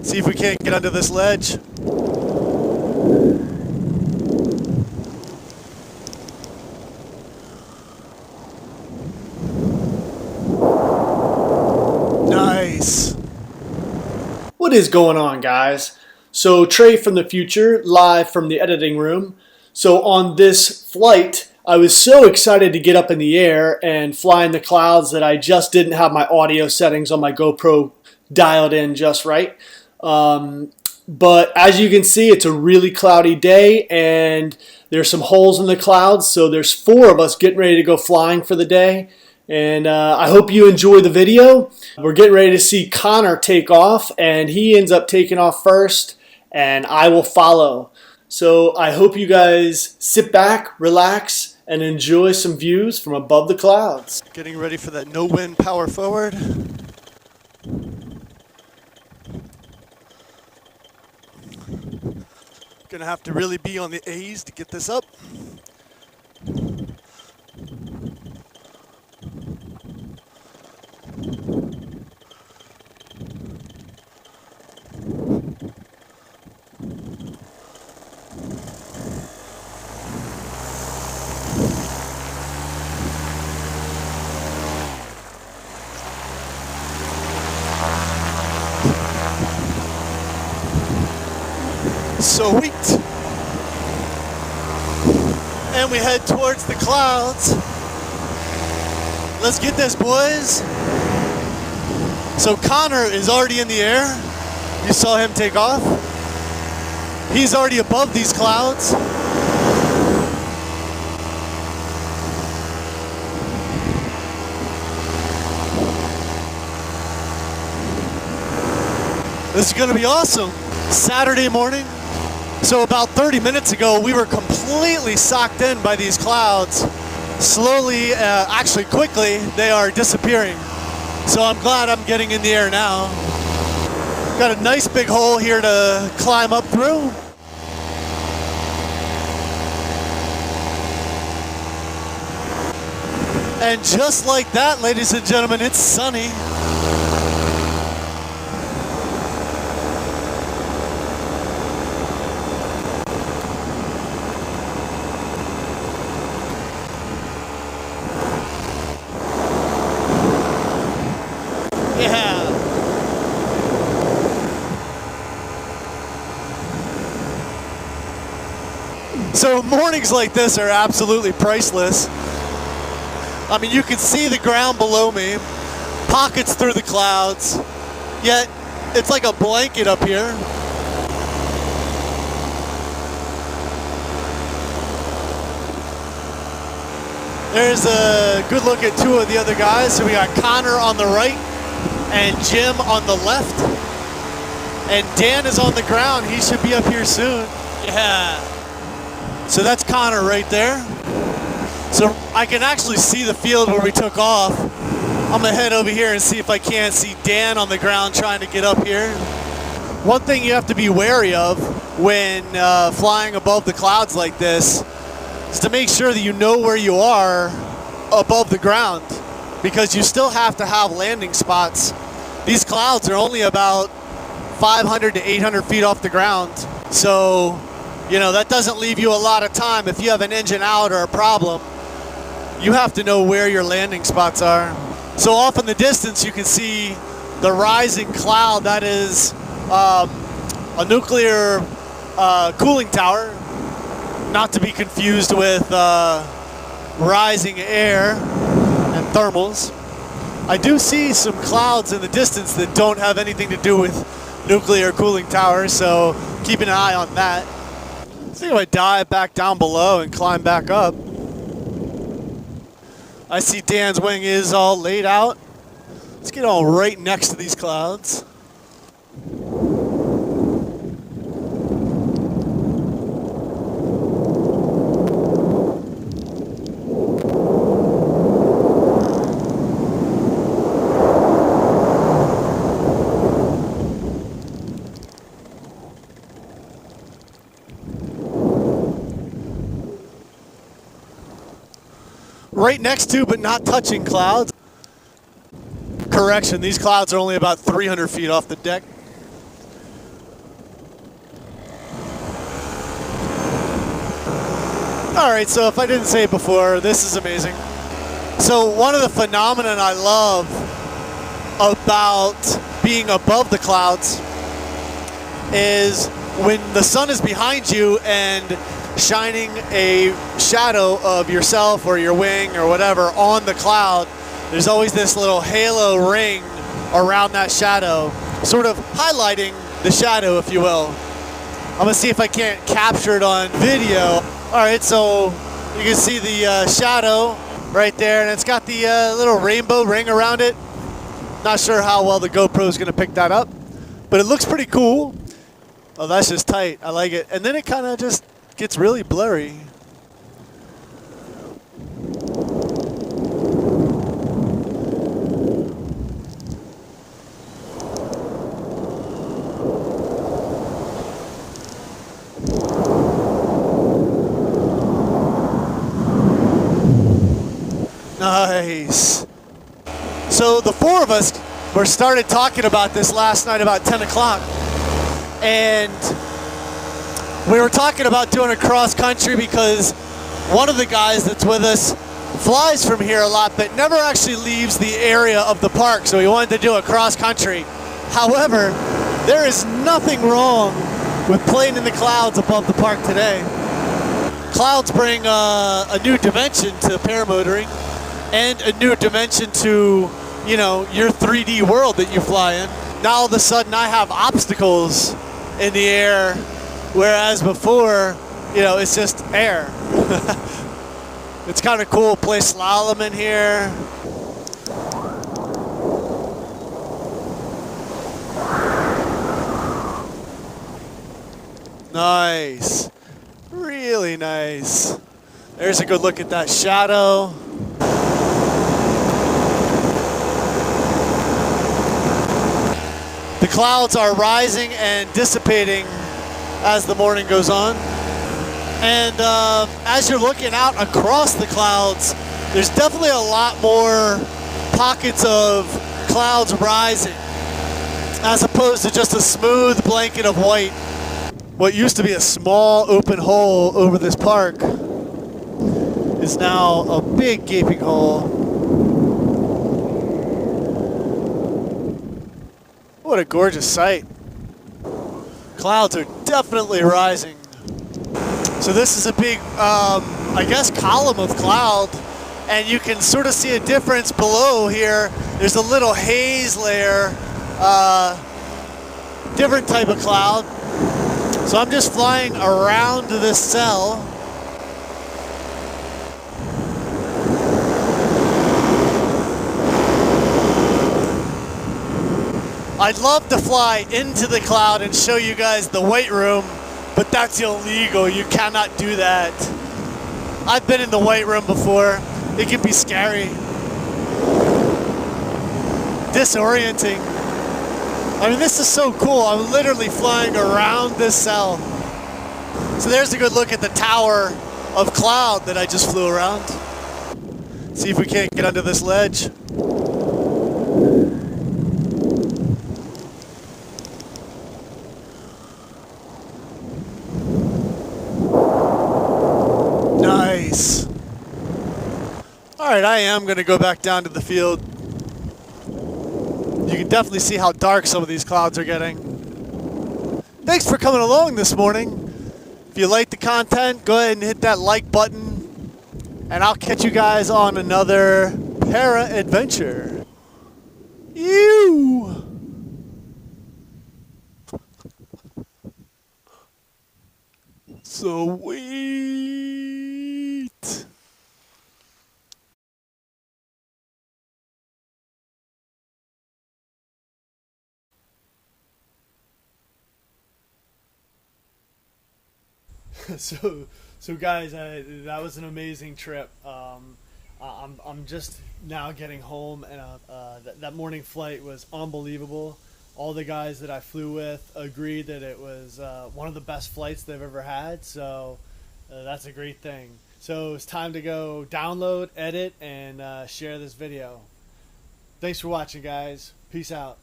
See if we can't get under this ledge. Nice. What is going on, guys? So Trey from the future, live from the editing room. So on this flight, I was so excited to get up in the air and fly in the clouds that I just didn't have my audio settings on my GoPro dialed in just right. But as you can see, it's a really cloudy day and there's some holes in the clouds. So there's 4 of us getting ready to go flying for the day. And I hope you enjoy the video. We're getting ready to see Connor take off, and he ends up taking off first, and I will follow. So I hope you guys sit back, relax, and enjoy some views from above the clouds. Getting ready for that no wind power forward. Gonna have to really be on the A's to get this up. Sweet. And we head towards the clouds. Let's get this, boys. So Connor is already in the air. You saw him take off. He's already above these clouds. This is gonna be awesome. Saturday morning. So about 30 minutes ago, we were completely socked in by these clouds. Slowly, actually quickly, they are disappearing. So I'm glad I'm getting in the air now. Got a nice big hole here to climb up through. And just like that, ladies and gentlemen, it's sunny. Yeah. So mornings like this are absolutely priceless. I mean, you can see the ground below me, pockets through the clouds, yet it's like a blanket up here. There's a good look at 2 of the other guys. So we got Connor on the right and Jim on the left. And Dan is on the ground. He should be up here soon. Yeah. So that's Connor right there. So I can actually see the field where we took off. I'm gonna head over here and see if I can't see Dan on the ground trying to get up here. One thing you have to be wary of when flying above the clouds like this is to make sure that you know where you are above the ground, because you still have to have landing spots. These clouds are only about 500 to 800 feet off the ground. So, you know, that doesn't leave you a lot of time. If you have an engine out or a problem, you have to know where your landing spots are. So off in the distance, you can see the rising cloud. That is a nuclear cooling tower, not to be confused with rising air and thermals. I do see some clouds in the distance that don't have anything to do with nuclear cooling towers, so keep an eye on that. Let's see if I dive back down below and climb back up. I see Dan's wing is all laid out. Let's get all right next to these clouds. Right next to, but not touching clouds. Correction, these clouds are only about 300 feet off the deck. Alright, so if I didn't say it before, this is amazing. So one of the phenomena I love about being above the clouds is when the sun is behind you and shining a shadow of yourself or your wing or whatever on the cloud, there's always this little halo ring around that shadow, sort of highlighting the shadow, if you will. I'm gonna see if I can't capture it on video. Alright, so you can see the shadow right there, and it's got the little rainbow ring around it. Not sure how well the GoPro is gonna pick that up, but it looks pretty cool. Oh, that's just tight. I like it. And then it kind of just gets really blurry. Nice. So the four of us started talking about this last night about 10 o'clock. And we were talking about doing a cross country because one of the guys that's with us flies from here a lot but never actually leaves the area of the park, so we wanted to do a cross country. However, there is nothing wrong with playing in the clouds above the park today. Clouds bring a new dimension to paramotoring and a new dimension to, you know, your 3D world that you fly in. Now all of a sudden I have obstacles in the air, whereas before, you know, it's just air. It's kind of cool. Play slalom in here. Nice. Really nice. There's a good look at that shadow. The clouds are rising and dissipating as the morning goes on. And as you're looking out across the clouds, there's definitely a lot more pockets of clouds rising, as opposed to just a smooth blanket of white. What used to be a small open hole over this park is now a big gaping hole. What a gorgeous sight. Clouds are definitely rising. So this is a big, I guess, column of cloud, and you can sort of see a difference below here. There's a little haze layer, different type of cloud. So I'm just flying around this cell. I'd love to fly into the cloud and show you guys the weight room, but that's illegal. You cannot do that. I've been in the weight room before. It can be scary. Disorienting. I mean, this is so cool. I'm literally flying around this cell. So there's a good look at the tower of cloud that I just flew around. See if we can't get under this ledge. Nice. All right, I am going to go back down to the field. You can definitely see how dark some of these clouds are getting. Thanks for coming along this morning. If you like the content, go ahead and hit that like button, and I'll catch you guys on another para adventure. Ew. Sweet. So guys, that was an amazing trip. I'm just now getting home, and that morning flight was unbelievable. All the guys that I flew with agreed that it was one of the best flights they've ever had, so that's a great thing. So it's time to go download, edit, and share this video. Thanks for watching, guys. Peace out.